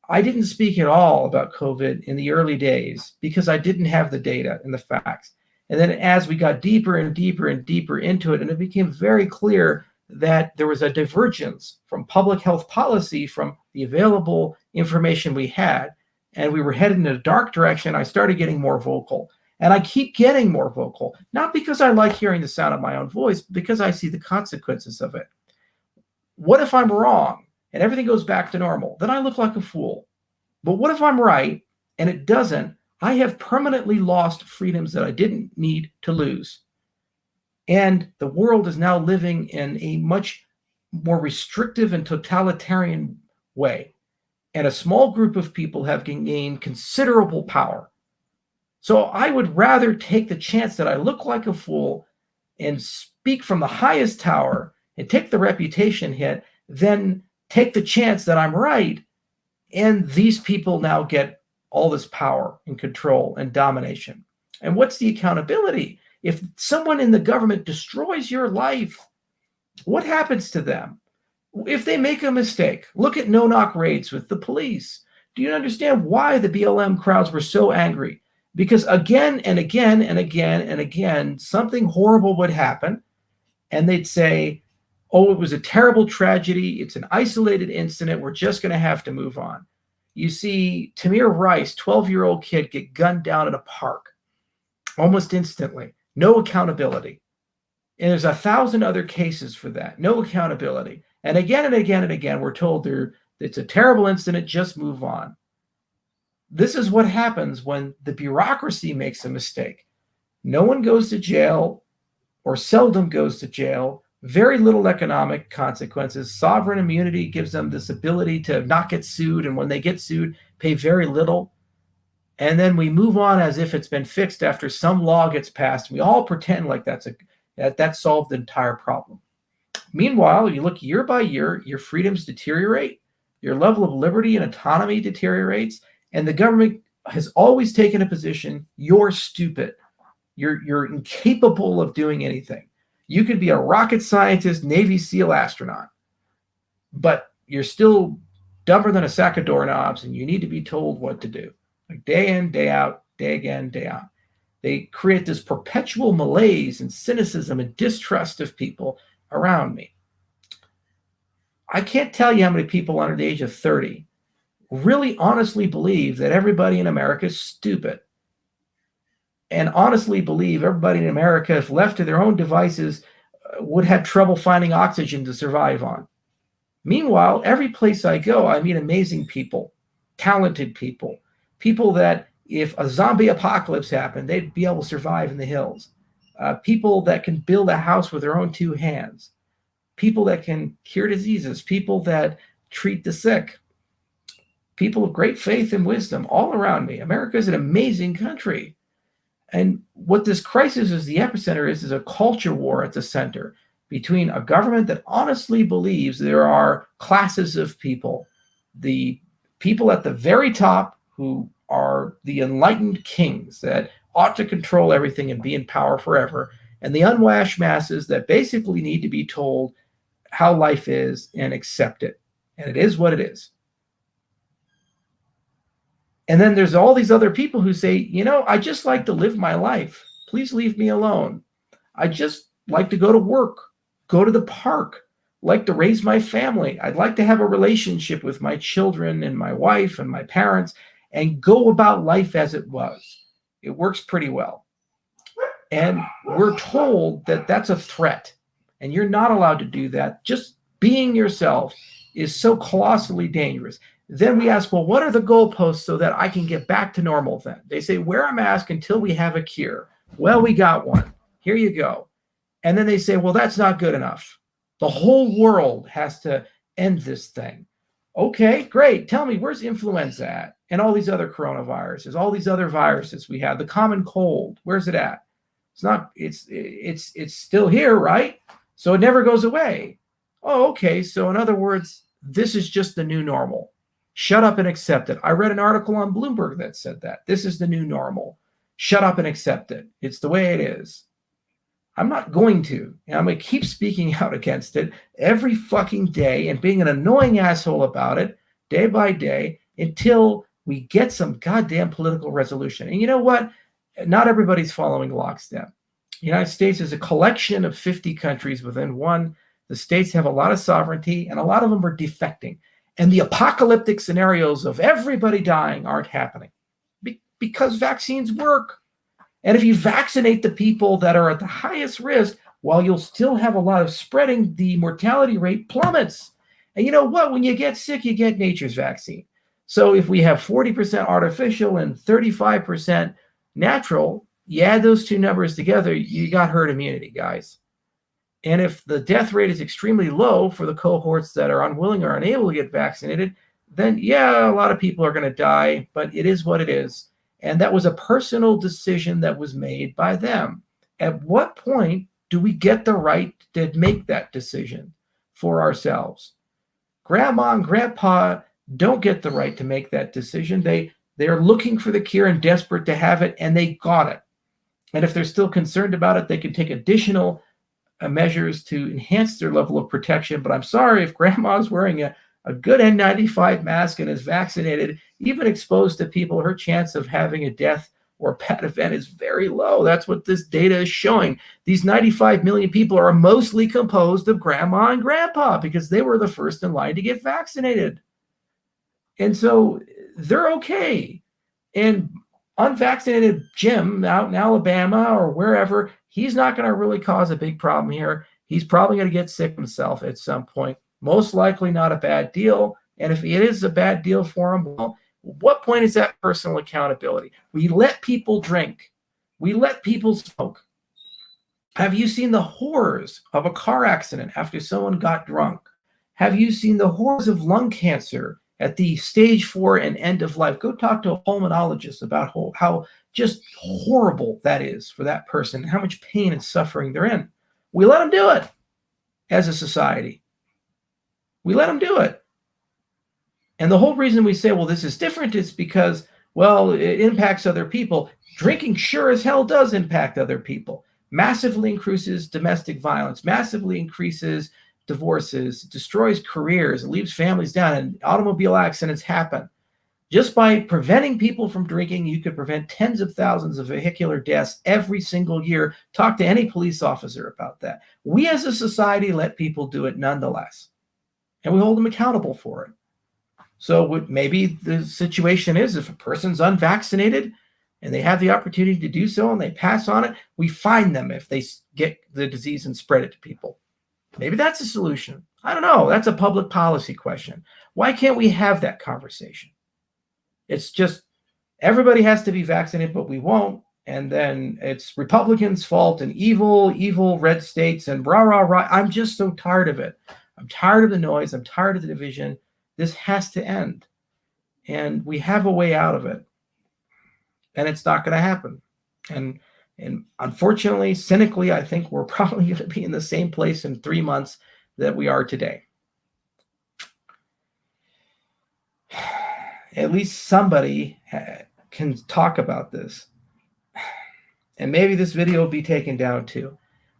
I didn't speak at all about COVID in the early days because I didn't have the data and the facts. And then as we got deeper and deeper and deeper into it, and it became very clear that there was a divergence from public health policy from the available information we had, and we were headed in a dark direction, I started getting more vocal. And I keep getting more vocal, not because I like hearing the sound of my own voice, but because I see the consequences of it. What if I'm wrong and everything goes back to normal? Then I look like a fool. But what if I'm right and it doesn't? I have permanently lost freedoms that I didn't need to lose. And the world is now living in a much more restrictive and totalitarian way. And a small group of people have gained considerable power. So I would rather take the chance that I look like a fool and speak from the highest tower and take the reputation hit than take the chance that I'm right. And these people now get all this power and control and domination. And what's the accountability? If someone in the government destroys your life, what happens to them? If they make a mistake, look at no-knock raids with the police. Do you understand why the BLM crowds were so angry? Because again and again and again and again, something horrible would happen. and they'd say, oh, it was a terrible tragedy. It's an isolated incident. We're just going to have to move on. You see Tamir Rice, 12-year-old kid, get gunned down in a park almost instantly. No accountability. And there's 1,000 other cases for that. No accountability. And again and again and again, we're told it's a terrible incident, just move on. This is what happens when the bureaucracy makes a mistake. No one goes to jail, or seldom goes to jail. Very little economic consequences. Sovereign immunity gives them this ability to not get sued, and when they get sued, pay very little. And then we move on as if it's been fixed after some law gets passed. We all pretend like that solved the entire problem. Meanwhile, you look year by year, your freedoms deteriorate, your level of liberty and autonomy deteriorates, and the government has always taken a position: you're stupid. You're incapable of doing anything. You could be a rocket scientist, Navy SEAL astronaut, but you're still dumber than a sack of doorknobs, and you need to be told what to do. Like day in, day out, day again, day out. They create this perpetual malaise and cynicism and distrust of people around me. I can't tell you how many people under the age of 30 really honestly believe that everybody in America is stupid, and honestly believe everybody in America, if left to their own devices, would have trouble finding oxygen to survive on. Meanwhile, every place I go, I meet amazing people, talented people, people that if a zombie apocalypse happened, they'd be able to survive in the hills. People that can build a house with their own two hands. People that can cure diseases. People that treat the sick. People of great faith and wisdom all around me. America is an amazing country. And what this crisis is, the epicenter is a culture war at the center between a government that honestly believes there are classes of people, the people at the very top who are the enlightened kings that ought to control everything and be in power forever, and the unwashed masses that basically need to be told how life is and accept it. And it is what it is. And then there's all these other people who say, I just like to live my life. Please leave me alone. I just like to go to work, go to the park, like to raise my family. I'd like to have a relationship with my children and my wife and my parents and go about life as it was. It works pretty well. And we're told that that's a threat, and you're not allowed to do that. Just being yourself is so colossally dangerous. Then we ask, well, what are the goalposts so that I can get back to normal then? They say, wear a mask until we have a cure. Well, we got one. Here you go. And then they say, well, that's not good enough. The whole world has to end this thing. Okay, great. Tell me, where's influenza at? And all these other coronaviruses, all these other viruses we have, the common cold, where's it at? It's still here, right? So it never goes away. Oh, okay. So in other words, this is just the new normal. Shut up and accept it. I read an article on Bloomberg that said that. This is the new normal. Shut up and accept it. It's the way it is. I'm not going to. And I'm going to keep speaking out against it every fucking day and being an annoying asshole about it day by day until we get some goddamn political resolution. And you know what? Not everybody's following lockstep. The United States is a collection of 50 countries within one. The states have a lot of sovereignty, and a lot of them are defecting. And the apocalyptic scenarios of everybody dying aren't happening because vaccines work. And if you vaccinate the people that are at the highest risk, while you'll still have a lot of spreading, the mortality rate plummets. And you know what? When you get sick, you get nature's vaccine. So if we have 40% artificial and 35% natural, you add those two numbers together, you got herd immunity, guys. And if the death rate is extremely low for the cohorts that are unwilling or unable to get vaccinated, then yeah, a lot of people are going to die, but it is what it is. And that was a personal decision that was made by them. At what point do we get the right to make that decision for ourselves? Grandma and grandpa don't get the right to make that decision. They're looking for the cure and desperate to have it, and they got it. And if they're still concerned about it, they can take additional measures to enhance their level of protection. But I'm sorry, if grandma's wearing a good N95 mask and is vaccinated, even exposed to people, her chance of having a death or bad event is very low. That's what this data is showing. These 95 million people are mostly composed of grandma and grandpa because they were the first in line to get vaccinated. And so they're okay. And unvaccinated Jim out in Alabama or wherever, he's not going to really cause a big problem here. He's probably going to get sick himself at some point. Most likely not a bad deal. And if it is a bad deal for him, well, what point is that personal accountability? We let people drink. We let people smoke. Have you seen the horrors of a car accident after someone got drunk? Have you seen the horrors of lung cancer at the stage 4 and end of life? Go talk to a pulmonologist about how just horrible that is for that person, how much pain and suffering they're in. We let them do it as a society. We let them do it. And the whole reason we say, well, this is different is because, well, it impacts other people. Drinking sure as hell does impact other people. Massively increases domestic violence, massively increases divorces, destroys careers, leaves families down, and automobile accidents happen. Just by preventing people from drinking, you could prevent tens of thousands of vehicular deaths every single year. Talk to any police officer about that. We as a society let people do it nonetheless, and we hold them accountable for it. So maybe the situation is if a person's unvaccinated and they have the opportunity to do so and they pass on it, we fine them if they get the disease and spread it to people. Maybe that's a solution. I don't know. That's a public policy question. Why can't we have that conversation? It's just everybody has to be vaccinated, but we won't. And then it's Republicans' fault and evil red states and rah, rah, rah. I'm just so tired of it. I'm tired of the noise. I'm tired of the division. This has to end. And we have a way out of it. And it's not going to happen. And unfortunately, cynically, I think we're probably going to be in the same place in 3 months that we are today. At least somebody can talk about this. And maybe this video will be taken down too.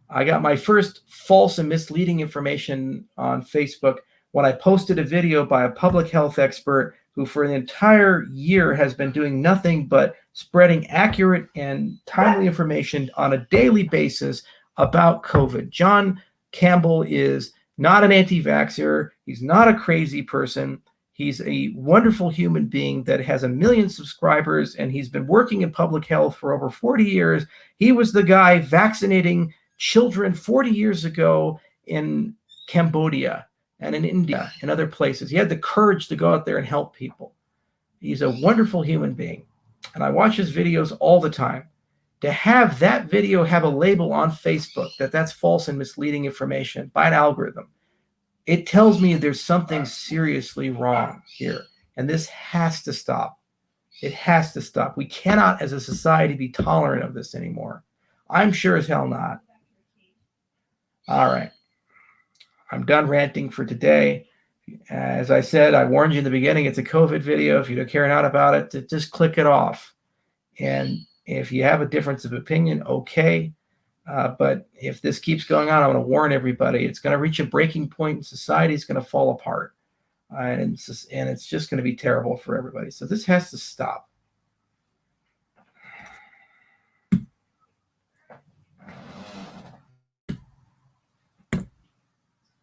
I got my first false and misleading information on Facebook when I posted a video by a public health expert who for an entire year has been doing nothing but spreading accurate and timely information on a daily basis about COVID. John Campbell is not an anti-vaxxer. He's not a crazy person. He's a wonderful human being that has 1 million subscribers, and he's been working in public health for over 40 years. He was the guy vaccinating children 40 years ago in Cambodia and in India and other places. He had the courage to go out there and help people. He's a wonderful human being, and I watch his videos all the time. To have that video have a label on Facebook that's false and misleading information by an algorithm, it tells me there's something seriously wrong here, and this has to stop. It has to stop. We cannot, as a society, be tolerant of this anymore. I'm sure as hell not. All right. I'm done ranting for today. As I said, I warned you in the beginning, it's a COVID video. If you don't care not about it, just click it off. And if you have a difference of opinion, okay. But if this keeps going on, I want to warn everybody, it's going to reach a breaking point and society is going to fall apart. And it's just going to be terrible for everybody. So this has to stop.